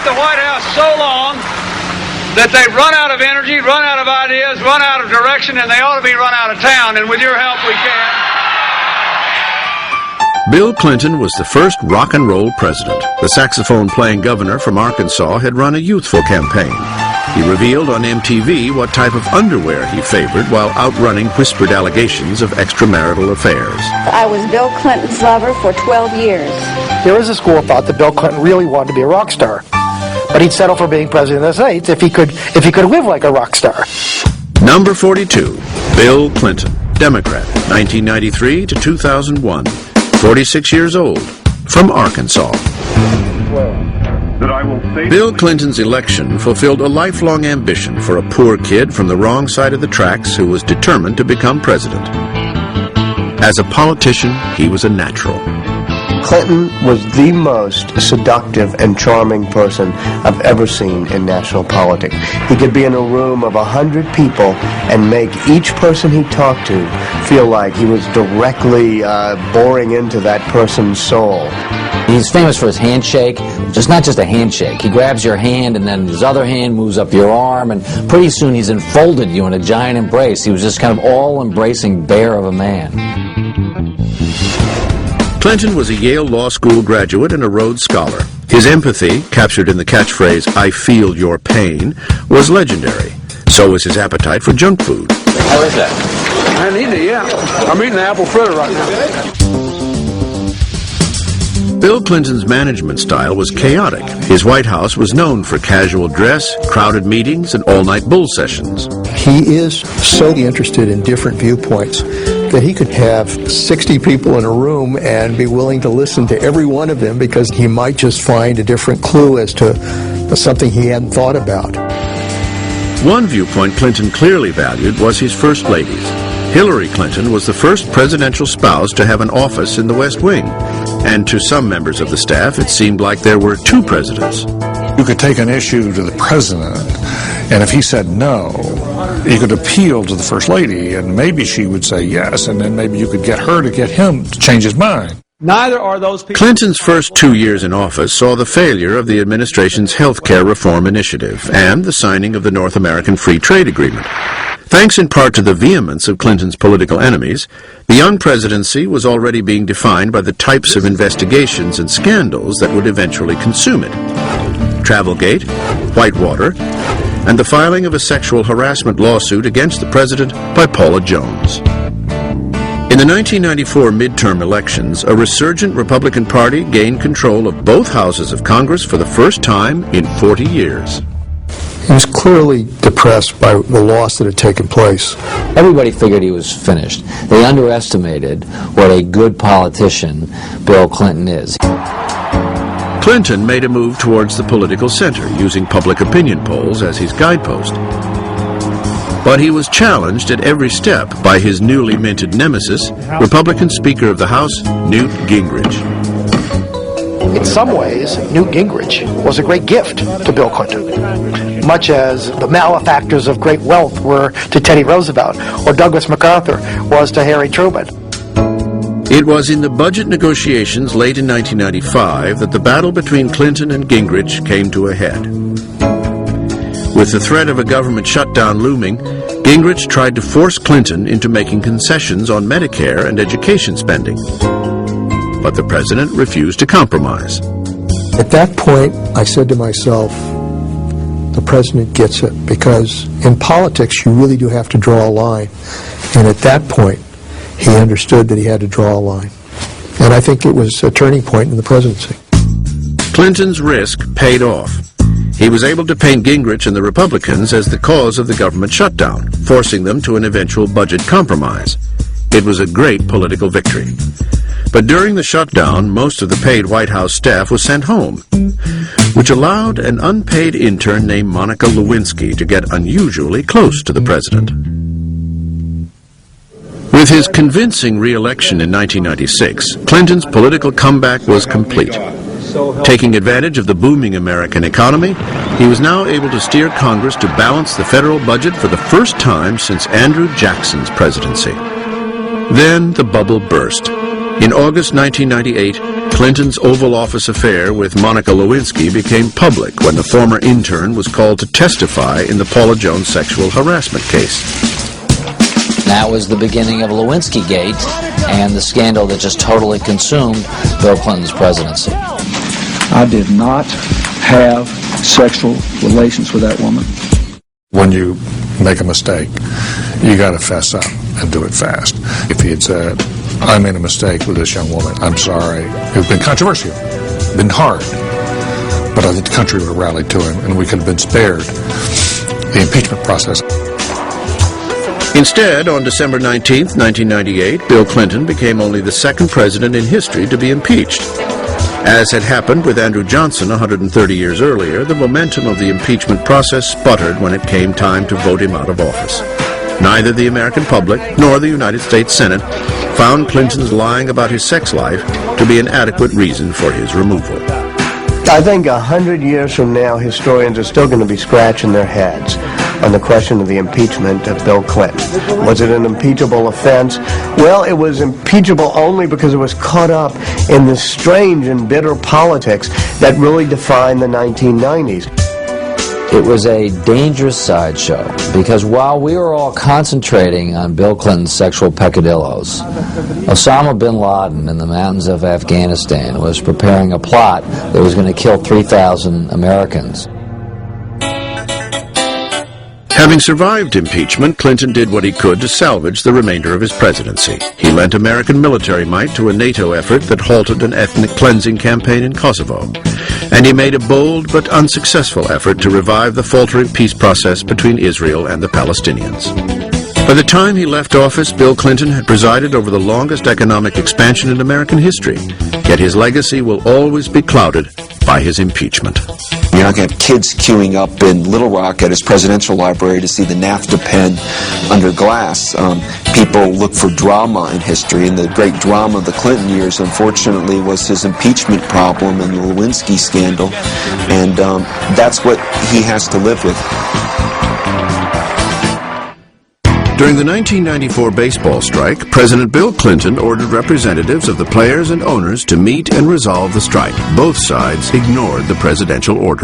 the White House so long that they've run out of energy, run out of ideas, run out of direction, and they ought to be run out of town, and with your help we can. Bill Clinton was the first rock and roll president. The saxophone-playing governor from Arkansas had run a youthful campaign. He revealed on MTV what type of underwear he favored while outrunning whispered allegations of extramarital affairs. I was Bill Clinton's lover for 12 years. There is a school of thought that Bill Clinton really wanted to be a rock star, but he'd settle for being president of the States if he could live like a rock star. Number 42, Bill Clinton, Democrat, 1993 to 2001, 46 years old, from Arkansas. Bill Clinton's election fulfilled a lifelong ambition for a poor kid from the wrong side of the tracks who was determined to become president. As a politician, he was a natural. Clinton was the most seductive and charming person I've ever seen in national politics. He could be in a room of 100 people and make each person he talked to feel like he was directly boring into that person's soul. He's famous for his handshake, just not just a handshake. He grabs your hand and then his other hand moves up your arm, and pretty soon he's enfolded you in a giant embrace. He was just kind of all-embracing bear of a man. Clinton was a Yale Law School graduate and a Rhodes Scholar. His empathy, captured in the catchphrase, "I feel your pain," was legendary. So was his appetite for junk food. How is that? I need it, yeah. I'm eating an apple fritter right now. Bill Clinton's management style was chaotic. His White House was known for casual dress, crowded meetings, and all-night bull sessions. He is so interested in different viewpoints that he could have 60 people in a room and be willing to listen to every one of them because he might just find a different clue as to something he hadn't thought about. One viewpoint Clinton clearly valued was his first ladies. Hillary Clinton was the first presidential spouse to have an office in the West Wing, and to some members of the staff it seemed like there were two presidents. You could take an issue to the president, and if he said no, you could appeal to the First Lady, and maybe she would say yes, and then maybe you could get her to get him to change his mind. Neither are those people. Clinton's first 2 years in office saw the failure of the administration's health care reform initiative and the signing of the North American Free Trade Agreement. Thanks in part to the vehemence of Clinton's political enemies, the young presidency was already being defined by the types of investigations and scandals that would eventually consume it. Travelgate, Whitewater, and the filing of a sexual harassment lawsuit against the president by Paula Jones. In the 1994 midterm elections, a resurgent Republican Party gained control of both houses of Congress for the first time in 40 years. He was clearly depressed by the loss that had taken place. Everybody figured he was finished. They underestimated what a good politician Bill Clinton is. Clinton made a move towards the political center, using public opinion polls as his guidepost. But he was challenged at every step by his newly minted nemesis, Republican Speaker of the House, Newt Gingrich. In some ways, Newt Gingrich was a great gift to Bill Clinton, much as the malefactors of great wealth were to Teddy Roosevelt, or Douglas MacArthur was to Harry Truman. It was in the budget negotiations late in 1995 that the battle between Clinton and Gingrich came to a head. With the threat of a government shutdown looming, Gingrich tried to force Clinton into making concessions on Medicare and education spending. But the president refused to compromise. At that point, I said to myself, the president gets it, because in politics you really do have to draw a line. And at that point, he understood that he had to draw a line. And I think it was a turning point in the presidency. Clinton's risk paid off. He was able to paint Gingrich and the Republicans as the cause of the government shutdown, forcing them to an eventual budget compromise. It was a great political victory. But during the shutdown, most of the paid White House staff was sent home, which allowed an unpaid intern named Monica Lewinsky to get unusually close to the president. With his convincing re-election in 1996, Clinton's political comeback was complete. Taking advantage of the booming American economy, he was now able to steer Congress to balance the federal budget for the first time since Andrew Jackson's presidency. Then the bubble burst. In August 1998, Clinton's Oval Office affair with Monica Lewinsky became public when the former intern was called to testify in the Paula Jones sexual harassment case. That was the beginning of Lewinsky Gate and the scandal that just totally consumed Bill Clinton's presidency. I did not have sexual relations with that woman. When you make a mistake, you got to fess up and do it fast. If he had said, I made a mistake with this young woman, I'm sorry, it would have been controversial, been hard. But I think the country would have rallied to him and we could have been spared the impeachment process. Instead, on December 19, 1998, Bill Clinton became only the second president in history to be impeached. As had happened with Andrew Johnson 130 years earlier, the momentum of the impeachment process sputtered when it came time to vote him out of office. Neither the American public nor the United States Senate found Clinton's lying about his sex life to be an adequate reason for his removal. I think 100 years from now, historians are still going to be scratching their heads on the question of the impeachment of Bill Clinton. Was it an impeachable offense? Well, it was impeachable only because it was caught up in this strange and bitter politics that really defined the 1990s. It was a dangerous sideshow because while we were all concentrating on Bill Clinton's sexual peccadillos, Osama bin Laden in the mountains of Afghanistan was preparing a plot that was going to kill 3,000 Americans. Having survived impeachment, Clinton did what he could to salvage the remainder of his presidency. He lent American military might to a NATO effort that halted an ethnic cleansing campaign in Kosovo. And he made a bold but unsuccessful effort to revive the faltering peace process between Israel and the Palestinians. By the time he left office, Bill Clinton had presided over the longest economic expansion in American history. Yet his legacy will always be clouded by his impeachment. You're not going to have kids queuing up in Little Rock at his presidential library to see the NAFTA pen under glass. People look for drama in history, and the great drama of the Clinton years, unfortunately, was his impeachment problem and the Lewinsky scandal, and that's what he has to live with. During the 1994 baseball strike, President Bill Clinton ordered representatives of the players and owners to meet and resolve the strike. Both sides ignored the presidential order.